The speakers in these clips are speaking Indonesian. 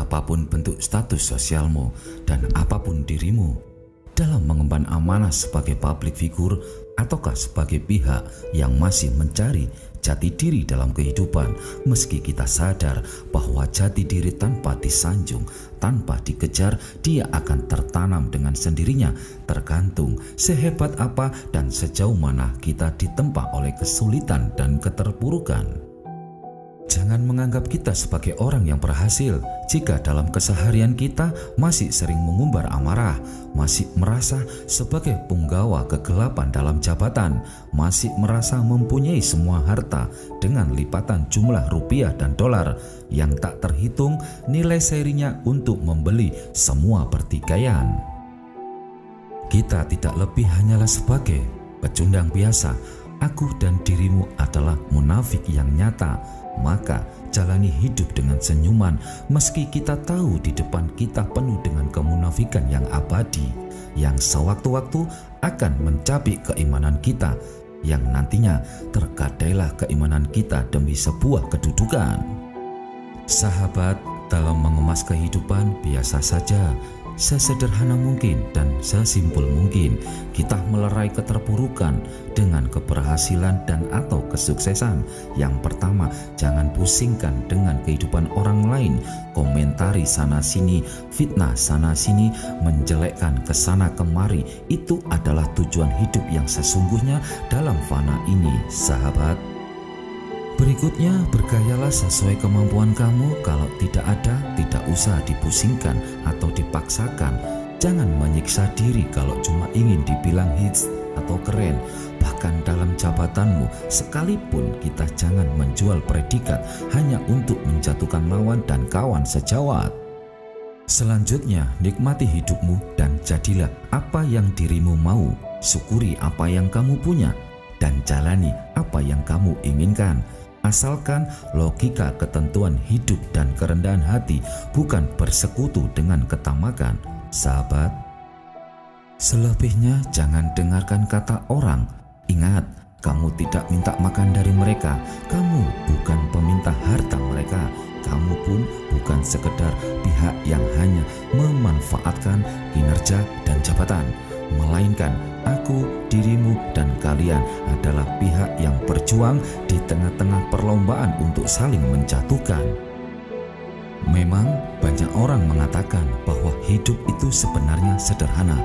apapun bentuk status sosialmu dan apapun dirimu, dalam mengemban amanah sebagai public figure ataukah sebagai pihak yang masih mencari jati diri dalam kehidupan, meski kita sadar bahwa jati diri tanpa disanjung, tanpa dikejar, dia akan tertanam dengan sendirinya, tergantung sehebat apa dan sejauh mana kita ditempa oleh kesulitan dan keterpurukan. Jangan menganggap kita sebagai orang yang berhasil jika dalam keseharian kita masih sering mengumbar amarah, masih merasa sebagai punggawa kegelapan dalam jabatan, masih merasa mempunyai semua harta dengan lipatan jumlah rupiah dan dolar yang tak terhitung nilai serinya untuk membeli semua pertikaian. Kita tidak lebih hanyalah sebagai pecundang biasa. Aku dan dirimu adalah munafik yang nyata. Maka jalani hidup dengan senyuman meski kita tahu di depan kita penuh dengan kemunafikan yang abadi, yang sewaktu-waktu akan mencabik keimanan kita, yang nantinya tergadailah keimanan kita demi sebuah kedudukan. Sahabat, dalam mengemas kehidupan biasa saja, sesederhana mungkin dan sesimpel mungkin kita melerai keterpurukan dengan keberhasilan dan atau kesuksesan. Yang pertama, jangan pusingkan dengan kehidupan orang lain, komentari sana sini, fitnah sana sini, menjelekkan kesana kemari. Itu adalah tujuan hidup yang sesungguhnya dalam fana ini, sahabat. Berikutnya, bergayalah sesuai kemampuan kamu. Kalau tidak ada, tidak usah dipusingkan atau dipaksakan. Jangan menyiksa diri kalau cuma ingin dibilang hits atau keren. Bahkan dalam jabatanmu sekalipun, kita jangan menjual predikat hanya untuk menjatuhkan lawan dan kawan sejawat. Selanjutnya, nikmati hidupmu dan jadilah apa yang dirimu mau. Syukuri apa yang kamu punya dan jalani apa yang kamu inginkan. Asalkan logika ketentuan hidup dan kerendahan hati bukan bersekutu dengan ketamakan, sahabat. Selebihnya jangan dengarkan kata orang. Ingat, kamu tidak minta makan dari mereka. Kamu bukan peminta harta mereka. Kamu pun bukan sekedar pihak yang hanya memanfaatkan kinerja dan jabatan, melainkan aku, dirimu, dan kalian adalah pihak yang berjuang di tengah-tengah perlombaan untuk saling menjatuhkan. Memang banyak orang mengatakan bahwa hidup itu sebenarnya sederhana.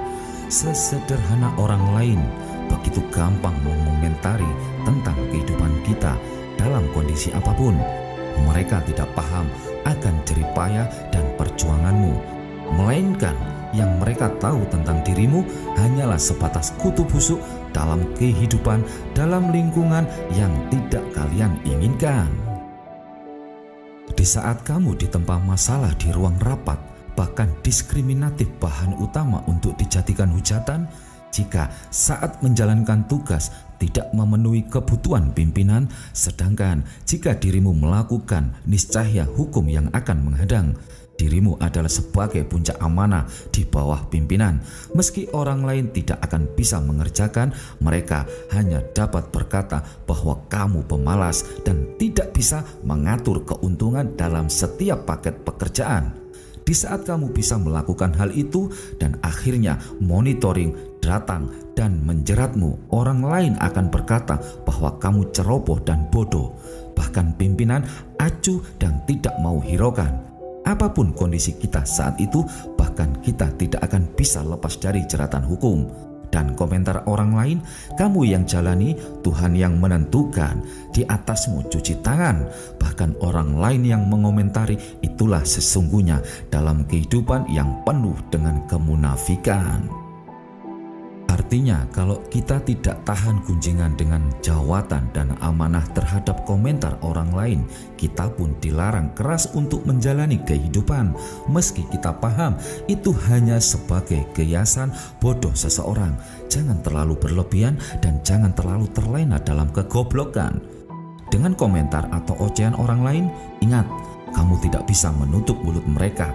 Sesederhana orang lain, begitu gampang mengomentari tentang kehidupan kita dalam kondisi apapun. Mereka tidak paham akan jerih payah dan perjuanganmu, melainkan yang mereka tahu tentang dirimu hanyalah sebatas kutu busuk dalam kehidupan, dalam lingkungan yang tidak kalian inginkan. Di saat kamu ditempa masalah di ruang rapat, bahkan diskriminatif bahan utama untuk dijadikan hujatan, jika saat menjalankan tugas tidak memenuhi kebutuhan pimpinan, sedangkan jika dirimu melakukan niscaya hukum yang akan menghadang. Dirimu adalah sebagai puncak amanah di bawah pimpinan. Meski orang lain tidak akan bisa mengerjakan, mereka hanya dapat berkata bahwa kamu pemalas dan tidak bisa mengatur keuntungan dalam setiap paket pekerjaan. Di saat kamu bisa melakukan hal itu dan akhirnya monitoring datang dan menjeratmu, orang lain akan berkata bahwa kamu ceroboh dan bodoh. Bahkan pimpinan acuh dan tidak mau hiraukan. Apapun kondisi kita saat itu, bahkan kita tidak akan bisa lepas dari jeratan hukum. Dan komentar orang lain, kamu yang jalani, Tuhan yang menentukan. Di atasmu cuci tangan. Bahkan orang lain yang mengomentari, itulah sesungguhnya dalam kehidupan yang penuh dengan kemunafikan. Artinya, kalau kita tidak tahan gunjingan dengan jawatan dan amanah terhadap komentar orang lain, kita pun dilarang keras untuk menjalani kehidupan. Meski kita paham itu hanya sebagai kiasan bodoh seseorang, jangan terlalu berlebihan dan jangan terlalu terlena dalam kegoblokan. Dengan komentar atau ocehan orang lain, ingat, kamu tidak bisa menutup mulut mereka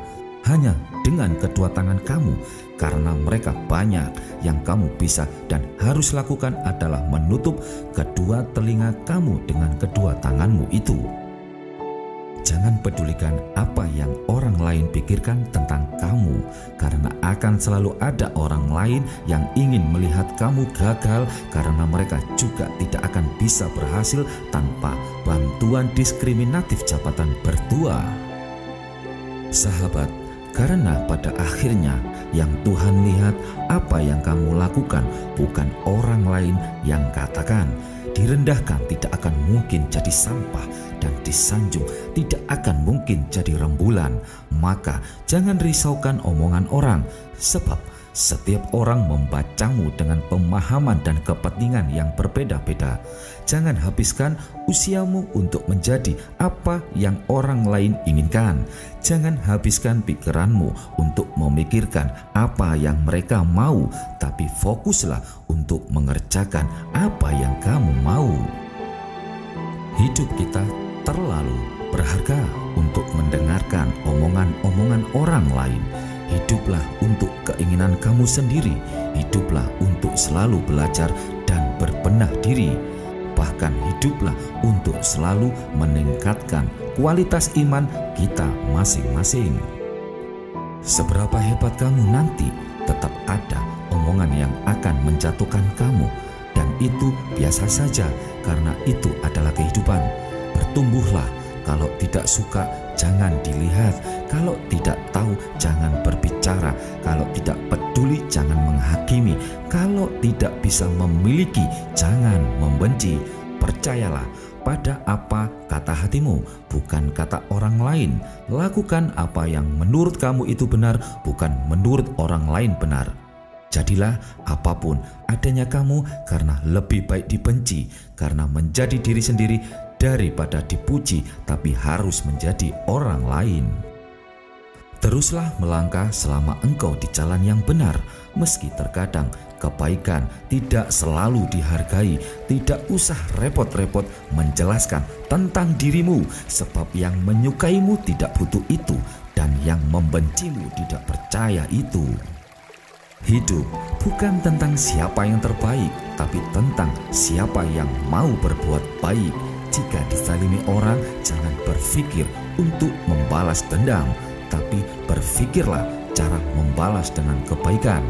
hanya dengan kedua tangan kamu, karena mereka banyak. Yang kamu bisa dan harus lakukan adalah menutup kedua telinga kamu dengan kedua tanganmu itu. Jangan Jangan pedulikan apa yang orang lain pikirkan tentang kamu, karena akan selalu ada orang lain yang ingin melihat kamu gagal, karena mereka juga tidak akan bisa berhasil tanpa bantuan diskriminatif jabatan bertuah. Sahabat, karena pada akhirnya yang Tuhan lihat apa yang kamu lakukan, bukan orang lain yang katakan. Direndahkan tidak akan mungkin jadi sampah, dan disanjung tidak akan mungkin jadi rembulan. Maka jangan risaukan omongan orang, sebab setiap orang membacamu dengan pemahaman dan kepentingan yang berbeda-beda. Jangan habiskan usiamu untuk menjadi apa yang orang lain inginkan. Jangan habiskan pikiranmu untuk memikirkan apa yang mereka mau, tapi fokuslah untuk mengerjakan apa yang kamu mau. Hidup kita terlalu berharga untuk mendengarkan omongan-omongan orang lain. Hiduplah untuk keinginan kamu sendiri. Hiduplah untuk selalu belajar dan berbenah diri. Bahkan hiduplah untuk selalu meningkatkan kualitas iman kita masing-masing. Seberapa hebat kamu nanti, tetap ada omongan yang akan menjatuhkan kamu. Dan itu biasa saja, karena itu adalah kehidupan. Bertumbuhlah. Kalau tidak suka, jangan dilihat. Kalau tidak tahu, jangan berbicara. Kalau tidak peduli, jangan menghakimi. Kalau tidak bisa memiliki, jangan membenci. Percayalah pada apa kata hatimu, bukan kata orang lain. Lakukan apa yang menurut kamu itu benar, bukan menurut orang lain benar. Jadilah apapun adanya kamu, karena lebih baik dibenci karena menjadi diri sendiri daripada dipuji tapi harus menjadi orang lain. Teruslah melangkah selama engkau di jalan yang benar, meski terkadang kebaikan tidak selalu dihargai. Tidak usah repot-repot menjelaskan tentang dirimu, sebab yang menyukaimu tidak butuh itu, dan yang membencimu tidak percaya itu. Hidup bukan tentang siapa yang terbaik, tapi tentang siapa yang mau berbuat baik. Jika dizalimi orang, jangan berpikir untuk membalas dendam, tapi berpikirlah cara membalas dengan kebaikan.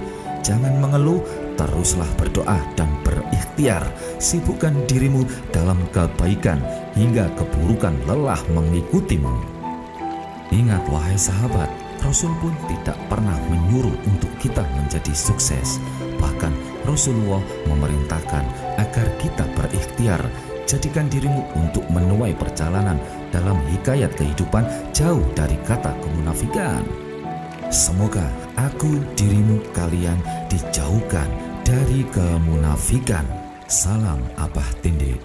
Jangan mengeluh, teruslah berdoa dan berikhtiar. Sibukkan dirimu dalam kebaikan hingga keburukan lelah mengikutimu. Ingat wahai sahabat, Rasul pun tidak pernah menyuruh untuk kita menjadi sukses. Bahkan Rasulullah memerintahkan agar kita berikhtiar. Jadikan dirimu untuk menuai perjalanan dalam hikayat kehidupan jauh dari kata kemunafikan. Semoga aku, dirimu, kalian dijauhkan dari kemunafikan. Salam Abah Tinde.